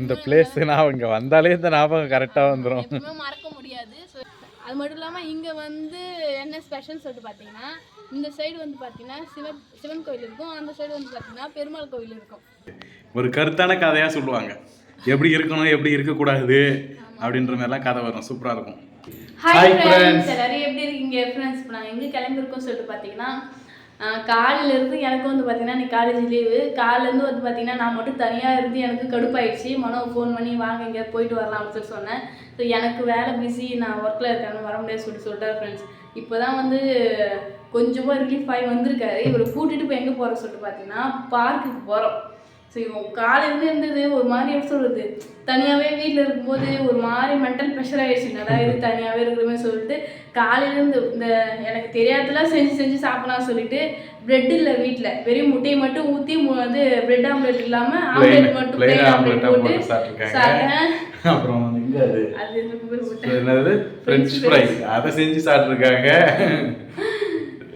இந்த பிளேஸ்னா இங்கே வந்தாலே இந்த ஞாபகம் கரெக்டாக வந்துடும். எப்பவுமே மறக்க முடியாது. ஸோ அது மட்டும் இல்லாமல் இங்கே வந்து என்ன ஸ்பெஷல் சொல்லிட்டு பார்த்தீங்கன்னா, இந்த சைடு வந்து பார்த்தீங்கன்னா சிவன் கோயில் இருக்கும், அந்த சைடு வந்து பார்த்தீங்கன்னா பெருமாள் கோயில் இருக்கும். ஒரு கருத்தான கதையாக சொல்லுவாங்க, எப்படி இருக்கணும் எப்படி இருக்கக்கூடாது அப்படின்ற மாதிரிலாம் கதை வரும், சூப்பராக இருக்கும். ஹாய் ஃப்ரெண்ட்ஸ், எல்லாரும் எப்படி இருக்கீங்க ஃப்ரெண்ட்ஸ்? இப்போ நாங்கள் எங்கே கிளம்பிருக்கோம் சொல்லிட்டு பார்த்தீங்கன்னா, காலையிலேருந்து எனக்கு வந்து பார்த்தீங்கன்னா இன்னைக்கு காலேஜ் லீவு. காலையிலேருந்து வந்து பார்த்தீங்கன்னா நான் மட்டும் தனியாக இருந்து எனக்கு கடுப்பாயிடுச்சு. மனோவை ஃபோன் பண்ணி வாங்க இங்கே போயிட்டு வரலாம் அப்படின்னு சொன்னேன். ஸோ எனக்கு வேலை பிஸி, நான் ஒர்க்கில் இருக்கேன்னு வர முடியாது சொல்லிட்டார் ஃப்ரெண்ட்ஸ். இப்போ தான் வந்து கொஞ்சமாக ரிலீஃப் ஆகி வந்திருக்காரு. இவரை கூட்டிகிட்டு போய் எங்கே போகிறோம் சொல்லிட்டு பார்த்தீங்கன்னா பார்க்குக்கு போகிறோம். ஸோ இவன் காலையிலேருந்து இருந்தது ஒரு மாதிரி எப்படி சொல்கிறது, தனியாகவே வீட்டில் இருக்கும்போது ஒரு மாதிரி மென்டல் ப்ரெஷர் ஆகிடுச்சு. நல்லா இது தனியாகவே இருக்கிறமே சொல்லிட்டு காலையிலேருந்து இந்த எனக்கு தெரியாதெல்லாம் செஞ்சு சாப்பிடலாம் சொல்லிட்டு பிரெட் இல்லை வீட்டில், வெறும் முட்டையை மட்டும் ஊற்றி வந்து பிரெட் ஆம்லெட் இல்லாமல் ஆம்லெட் மட்டும் பிளெயின் ஆம்லெட் போட்டு சாப்பிட்டேன். அப்புறம் இங்கே அது என்னது ஃப்ரெஞ்ச் ஃப்ரைஸ் அதை செஞ்சு சாப்பிட்ருக்காங்க.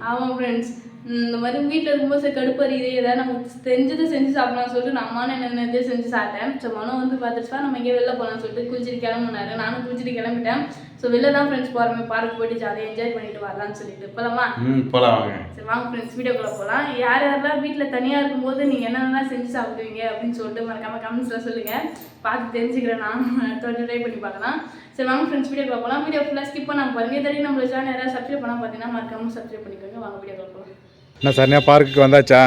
ஆமாம் ஃப்ரெண்ட்ஸ், இந்த மாதிரி வீட்டில் இருக்கும்போது சரி கடுப்பறியுது, ஏதாவது நம்ம செஞ்சதை செஞ்சு சாப்பிடலாம்னு சொல்லிட்டு நம்மானே என்னென்னதே செஞ்சு சாப்பிட்டேன். ஸோ மனம் வந்து பார்த்துச்சுப்பா நம்ம எங்கேயே வெளில போகலான்னு சொல்லிட்டு குளிச்சுட்டு கிளம்புனாரு. நானும் குளிச்சுட்டு கிளம்பிட்டேன். ஸோ வெளில தான் ஃப்ரெண்ட்ஸ் போகிறோமே, பார்க் போயிட்டு ஜாலியாக என்ஜாய் பண்ணிட்டு வரலான்னு சொல்லிட்டு போகலாமா? போகலாம். சரி வாங்க ஃப்ரெண்ட்ஸ், வீடியோக்குள்ளே போகலாம். யாரெல்லாம் வீட்டில் தனியாக இருக்கும்போது நீங்கள் என்னென்னலாம் செஞ்சு சாப்பிடுவீங்க அப்படின்னு சொல்லிட்டு மறக்காமல் கமெண்ட்ஸில் சொல்லுங்கள், பார்த்து தெரிஞ்சுக்கிறேன். நான் ட்ரை பண்ணி பார்க்கலாம். சரி வாங்க ஃப்ரெண்ட்ஸ், வீடியோக்குள்ளே போகலாம். வீடியோ ஃபுல்லாக ஸ்கிப் பண்ணாமல் பாருங்கள். இதே நம்மள சேனல் யாராவது சப்ஸ்கிரைப் பண்ணால் பார்த்தீங்கன்னா மறக்காமல் சப்ஸ்கிரைப் பண்ணிக்கோங்க. வாங்க வீடியோக்குள்ளே போகலாம். என்ன சரண்யா, பார்க்குக்கு வந்தாச்சா?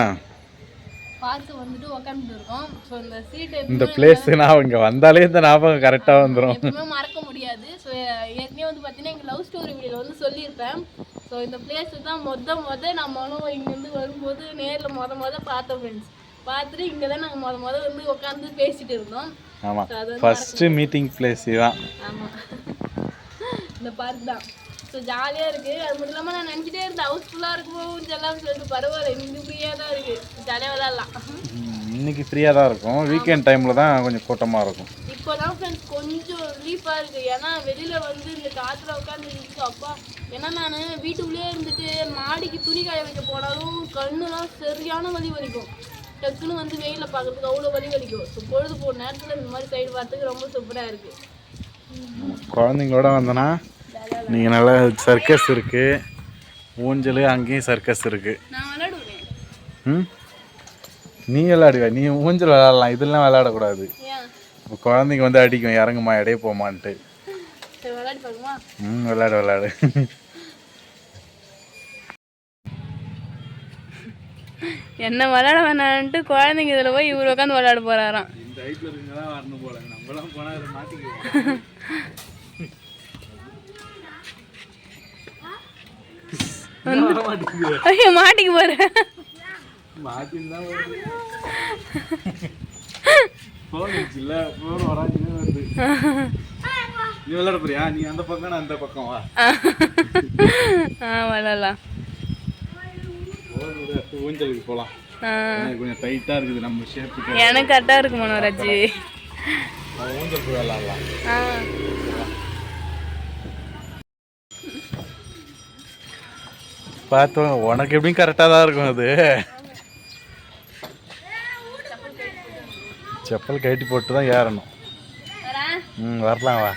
பார்த்து வந்துட்டு உட்காந்துட்டு இருக்கோம். ஸோ இந்த சீட்டு இந்த பிளேஸ்னா இங்கே வந்தாலே இந்த ஞாபகம் கரெக்டாக வந்துடும், எப்பவுமே மறக்க முடியாது. ஸோ ஏற்கனவே வந்து பார்த்தீங்கன்னா எங்கள் லவ் ஸ்டோரி வீடியோவில் வந்து சொல்லியிருப்பேன். ஸோ இந்த பிளேஸ் தான் நான் மனோ இங்கேருந்து வரும்போது நேரில் பார்த்தோம் ஃப்ரெண்ட்ஸ். பார்த்துட்டு இங்கே தான் நாங்கள் வந்து உட்காந்து பேசிட்டு இருந்தோம். ஆமாம், ஃபஸ்ட்டு மீட்டிங் பிளேஸ் தான். ஆமாம், இந்த பார்க் தான். ஸோ ஜாலியாக இருக்குது. அது மட்டும் இல்லாமல் நான் நினச்சிட்டே இருந்தேன் ஹவுஸ்ஃபுல்லாக இருக்கும்போது எல்லாம் சொல்லிட்டு பரவாயில்ல, இன்னைக்கு ஃப்ரீயாக தான் இருக்குது, ஜாலியாக விளாட்லாம். இன்னைக்கு ஃப்ரீயாக தான் இருக்கும், வீக்கெண்ட் டைமில் தான் கொஞ்சம் கூட்டமாக இருக்கும். இப்போ தான் ஃப்ரெண்ட்ஸ் கொஞ்சம் ரிலீஃபாக இருக்குது. ஏன்னா வெளியில் வந்து இந்த காற்றுல உட்காந்துருக்கு அப்பா. ஏன்னா நான் வீட்டுக்குள்ளேயே இருந்துட்டு மாடிக்கு துணி காய வைக்க போனாலும் கண்ணுலாம் சரியான வலி வலிக்கும். டக்குன்னு வந்து வெயிலில் பார்க்குறதுக்கு அவ்வளோ வலி வலிக்கும். ஸோ பொழுது போகிற நேரத்தில் இந்த மாதிரி சைடு பார்த்துக்கு ரொம்ப சூப்பராக இருக்குது. குழந்தைங்களோட வந்தோன்னா நீங்கள் நல்லா சர்க்கஸ் இருக்குது, ஊஞ்சல், அங்கேயும் சர்க்கஸ் இருக்குது. நான் விளையாடுவேன். நீ விளையாடுவ, நீ ஊஞ்சல் விளையாடலாம், இதெல்லாம் விளையாடக்கூடாது. குழந்தைங்க வந்து அடிக்கும், இறங்குமா இடையே போமான்ட்டு. விளையாடு. என்ன விளையாட வேணான்ட்டு குழந்தைங்க இதில் போய் இவர் உட்காந்து விளையாட போகிறாராம். இந்த ஹைட்டில் இருக்குங்க தான் வரணும் போல, நம்மளாம் போனால் அதை மாற்றிக்குவோம். ஐயோ மாட்டிக்கு போற, மாட்டின்னு போன்ல போன் வராதுன்னு வருது. நீ விளையாட போறியா? நீ அந்த பக்கம், நான் அந்த பக்கம் வா. விளையாடலாம். ஊஞ்சலுக்கு போகலாம். கொஞ்சம் டைட்டாக இருக்குது நம்ம ஷேப்புக்கு. எனக்கு கரெக்டாக இருக்கு மனோராஜ். ஊஞ்சல் போய் விளையாடலாம். பார்த்தோம், உனக்கு எப்படியும் கரெக்டாக தான் இருக்கும். அது செப்பல் கட்டி போட்டு தான் ஏறணும். வரலாம் வா.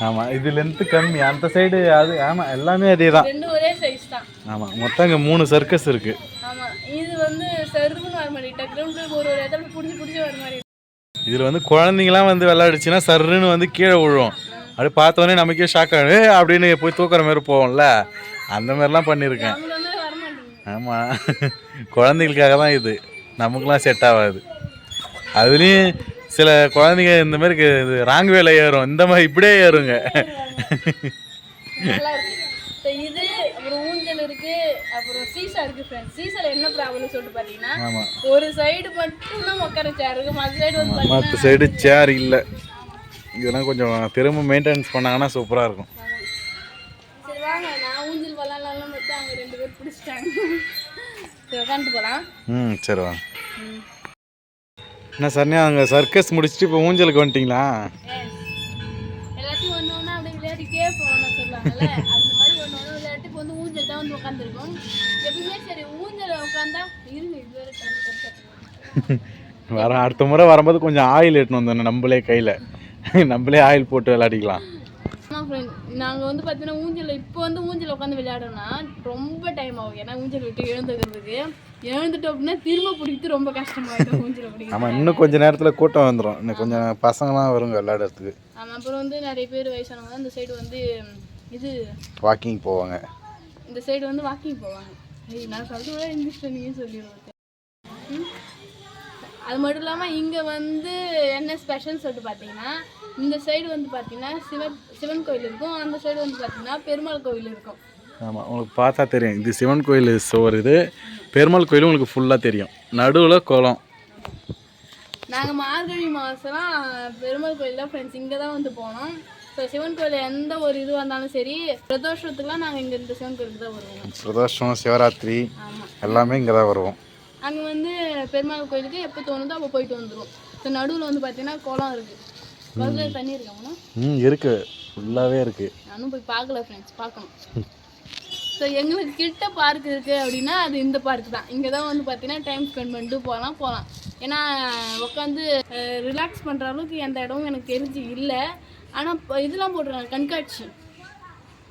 ஆமாம், இது லென்த்து கம்மி, அந்த சைடு அது. ஆமாம், எல்லாமே அதே தான், ஒரே சைஸ் தான். ஆமாம், மொத்தம் இங்கே 3 சர்க்கஸ் இருக்கு. ஆமாம், இது வந்து சர்வுன்னு வர மாதிரி டக்குனு ஒரு இடத்துல பிடிச்சி வர மாதிரி. இதில் வந்து குழந்தைங்களாம் வந்து விளையாடுச்சுன்னா சர்ன்னு வந்து கீழே விழுவோம். அப்படி பார்த்தோன்னே நமக்கே ஷாக் ஆகுது அப்படின்னு போய் தூக்குற மாதிரி போவோம்ல, அந்த மாதிரிலாம் பண்ணியிருக்கேன். ஆமாம், குழந்தைங்களுக்காக தான் இது, நமக்குலாம் செட் ஆகாது. அதுலேயும் சில குழந்தைங்க இந்த மாதிரி இது ராங் வேலை ஏறும், இந்த மாதிரி இப்படியே ஏறுங்க. இது அப்புறம் ஊஞ்சல் இருக்கு, அப்புறம் சீசா இருக்கு ஃப்ரெண்ட்ஸ். சீசால என்ன ப்ராப்ளம் சொல்லிட்டு பாத்தீங்கன்னா, ஒரு சைடு மட்டும் தான் உட்கார சேர் இருக்கு, மற்ற சைடு வந்து மற்ற சைடு சேர் இல்லை. இதெல்லாம் கொஞ்சம் திரும்ப மெயின்டெனன்ஸ் பண்ணாங்கன்னா சூப்பராக இருக்கும். சரி வாங்க, நான் ஊஞ்சல் விளாட்லாம் பார்த்தா அவங்க 2 பேர் பிடிச்சிட்டாங்க. சரி உட்காந்துட்டு போகலாம். சரி வாங்க. என்ன சரண்யா, அங்கே சர்க்கஸ் முடிச்சுட்டு இப்போ ஊஞ்சலுக்கு வந்துட்டிங்களா? எல்லாத்தையும் ஒன்று ஒன்றா அப்படியே விளையாடிட்டே போகணும்னு சொல்லுவாங்கல்ல, அந்த மாதிரி ஒன்று ஒன்று விளையாட்டு இப்போ வந்து ஊஞ்சல் தான் வந்து உட்காந்துருக்கோம். எப்பவுமே சரி அடுத்த முறை வரும்போது கொஞ்சம் ஆயில் எட்டுன்னு வந்தோம் நம்மளே கையில், நம்மளே ஆயில் போட்டு விளையாடிக்கலாம். ஆமாம் ஃப்ரெண்ட், நாங்கள் வந்து பார்த்தீங்கன்னா ஊஞ்சல் இப்போ வந்து ஊஞ்சல் உட்காந்து விளையாடோம்னா ரொம்ப டைம் ஆகும். ஏன்னா ஊஞ்சல் விட்டு எழுந்துக்கிறதுக்கு எழுந்துட்டோம் அப்படின்னா திரும்ப பிடிக்கிறது ரொம்ப கஷ்டமாயிடும் ஊஞ்சல் பிடிக்கும். ஆமாம், இன்னும் கொஞ்சம் நேரத்தில் கூட்டம் வந்துடும், இன்னும் கொஞ்சம் பசங்களாம் வருங்க விளையாடுறதுக்கு. அப்புறம் வந்து நிறைய பேர் வயசானவங்க இந்த சைடு வந்து இது வாக்கிங் போவாங்க, இந்த சைடு வந்து வாக்கிங் போவாங்க. நான் சொல்கிறத இங்கிலீஷில் நீங்கள் சொல்லிடுவோம். அது மட்டும் இல்லாமல் இங்கே வந்து என்ன ஸ்பெஷல்னு சொல்லிட்டு பார்த்தீங்கன்னா, இந்த சைடு வந்து பார்த்தீங்கன்னா சிவன் கோயில் இருக்கும், அந்த சைடு வந்து பார்த்தீங்கன்னா பெருமாள் கோயில் இருக்கும். ஆமாம், உங்களுக்கு பார்த்தா தெரியும் இது சிவன் கோயில் சோறு, இது பெருமாள் கோயில் உங்களுக்கு ஃபுல்லாக தெரியும், நடுவில் குளம். நாங்கள் மார்கழி மாதம்லாம் பெருமாள் கோயில் தான் ஃப்ரெண்ட்ஸ் இங்கே தான் வந்து போனோம். ஸோ சிவன் கோயில் எந்த ஒரு இது வந்தாலும் சரி, பிரதோஷத்துக்குலாம் நாங்கள் இங்கே இந்த சிவன் கோயிலுக்கு தான் வருவோம். பிரதோஷம், சிவராத்திரி எல்லாமே இங்கே தான் வருவோம். அங்கே வந்து பெருமாள் கோயிலுக்கு எப்போ தோணுதோ அப்போ போயிட்டு வந்துடுவோம். ஸோ நடுவில் வந்து பார்த்தீங்கன்னா குளம் இருக்குது, குளத்துல தண்ணி இருக்காங்கன்னா இருக்குது, ஃபுல்லாகவே இருக்குது. நானும் போய் பார்க்கல ஃப்ரெண்ட்ஸ், பார்க்கணும். ஸோ எங்களுக்கு கிட்ட பார்க் இருக்குது அப்படின்னா அது இந்த பார்க் தான். இங்கே தான் வந்து பார்த்தீங்கன்னா டைம் ஸ்பெண்ட் பண்ணிட்டு போகலாம். ஏன்னா உட்காந்து ரிலாக்ஸ் பண்ணுற அளவுக்கு எந்த இடமும் எனக்கு தெரிஞ்சு இல்லை. ஆனால் இதெல்லாம் போட்டுருக்காங்க கண்காட்சி,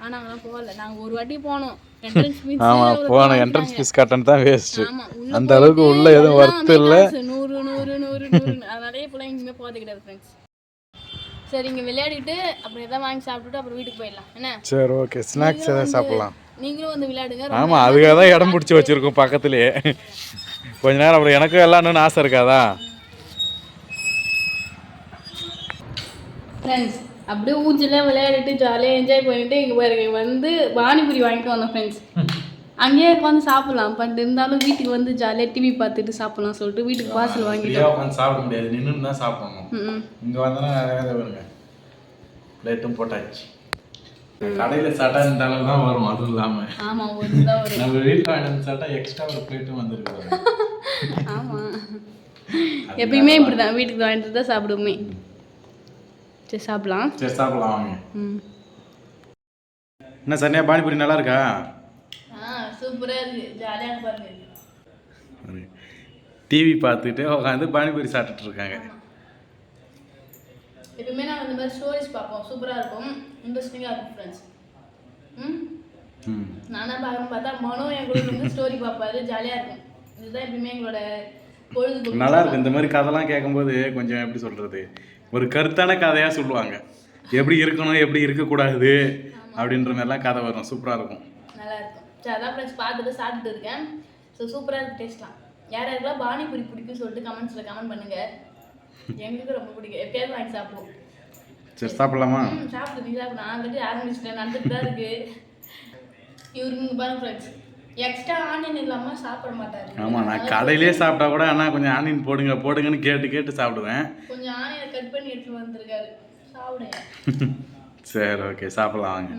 ஆனால் அங்கெல்லாம் போகல. நாங்கள் ஒரு வாட்டி போனோம், என்ட்ரன்ஸ் ஃபீஸ் போனோம், என்ட்ரன்ஸ் ஃபீஸ் கட்டணும் தான் வேஸ்ட்டு. அந்த அளவுக்கு உள்ள எதுவும் ஒர்த் இல்லை. 100 அதனாலே இப்போலாம் எங்கேயுமே போகிறது கிடையாது ஃப்ரெண்ட்ஸ். சரி, இங்கே விளையாடிட்டு அப்புறம் எதாவது வாங்கி சாப்பிட்டுட்டு அப்புறம் வீட்டுக்கு போயிடலாம் என்ன? சரி, ஓகே. ஸ்நாக்ஸ் எதாவது சாப்பிடலாம். நீங்களும் வந்து விளையாடுங்க. ஆமாம், அதுக்காக தான் இடம் பிடிச்சி வச்சுருக்கோம் பக்கத்துலேயே. கொஞ்ச நேரம் அப்புறம் எனக்கும் விளையாடணும்னு ஆசை இருக்காதா? ஃப்ரெண்ட்ஸ் அப்படியே ஊஞ்சலாம் விளையாடிட்டு ஜாலியாக என்ஜாய் பண்ணிட்டு இங்கே பாருங்க வந்து பானிபூரி வாங்கிட்டு வந்தோம் ஃப்ரெண்ட்ஸ். அங்கேயே உட்காந்து சாப்பிடலாம், பட் இருந்தாலும் வீட்டுக்கு வந்து ஜாலியாக டிவி பார்த்துட்டு சாப்பிடலாம் சொல்லிட்டு வீட்டுக்கு பார்சல் வாங்கிட்டு உட்காந்து சாப்பிட முடியாது, நின்று தான் சாப்பிடணும். இங்கே வந்தோன்னா நிறைய வருங்க, பிளேட்டும் போட்டாச்சு. கடையில் சாப்பிட்டா இந்த அளவு தான் வரும், அதுவும் இல்லாமல் ஆமாம் ஒன்றுதான் வரும். நம்ம வீட்டில் வாங்கிட்டு சாப்பிட்டா எக்ஸ்ட்ரா ஒரு பிளேட்டும் வந்துருக்கு. ஆமாம், எப்பயுமே இப்படி தான் வீட்டுக்கு வாங்கிட்டு தான் சாப்பிடுவோமே. சரி சாப்பிடலாம். வாங்க. என்ன சனியா, பானிபூரி நல்லா இருக்கா? சூப்பராக இருக்குது, ஜாலியாக பாருங்க. டிவி பார்த்துட்டு உட்காந்து பானிபூரி சாப்பிட்டுட்டு இருக்காங்க. எப்பவுமே நாங்கள் இந்த மாதிரி ஸ்டோரிஸ் பார்ப்போம், சூப்பராக இருக்கும், இன்ட்ரெஸ்டிங்காக இருக்கும் ஃப்ரெண்ட்ஸ். நானாக பார்க்கணும் பார்த்தா மனோ எங்களுக்கு வந்து ஸ்டோரி பார்ப்பாரு, ஜாலியாக இருக்கும். இதுதான் எப்பயுமே எங்களோட பொழுதுபோக்கு. நல்லா இருக்கும் இந்த மாதிரி கதைலாம் கேட்கும்போது. கொஞ்சம் எப்படி சொல்கிறது, ஒரு கருத்தான கதையாக சொல்லுவாங்க, எப்படி இருக்கணும் எப்படி இருக்கக்கூடாது அப்படின்ற மாதிரிலாம் கதை வரும், சூப்பராக இருக்கும், நல்லா இருக்கும். சரி, அதான் ஃப்ரெண்ட்ஸ் பார்த்துட்டு சாப்பிட்டுட்டு இருக்கேன். ஸோ சூப்பராக இருக்குது, டேஸ்ட்லாம். யார் யாருக்கெல்லாம் பானிபூரி பிடிக்கும்னு சொல்லிட்டு கமெண்ட்ஸில் கமெண்ட் பண்ணுங்கள். எங்களுக்கு ரொம்ப பிடிக்கும், எப்பயாவது வாங்கி சாப்பிடுவோம். சரி சாப்பிடலாமா? சாப்பிட்டு நீ சாப்பிடு, நான் வந்துட்டு ஆரம்பிச்சிட்டேன், நடந்துட்டு தான் இருக்குது. இவருக்கு பாருங்க ஃப்ரெண்ட்ஸ், எக்ஸ்ட்ரா ஆனியன் இல்லாமல் சாப்பிட மாட்டாரு. ஆமாம், நான் கடையிலே சாப்பிட்டா கூட ஆனால் கொஞ்சம் ஆனியன் போடுங்கன்னு கேட்டு சாப்பிடுவேன். கொஞ்சம் ஆனியனை கட் பண்ணி எடுத்துட்டு வந்திருக்காரு, சாப்பிடுங்க. சரி, ஓகே, சாப்பிடலாம் வாங்க.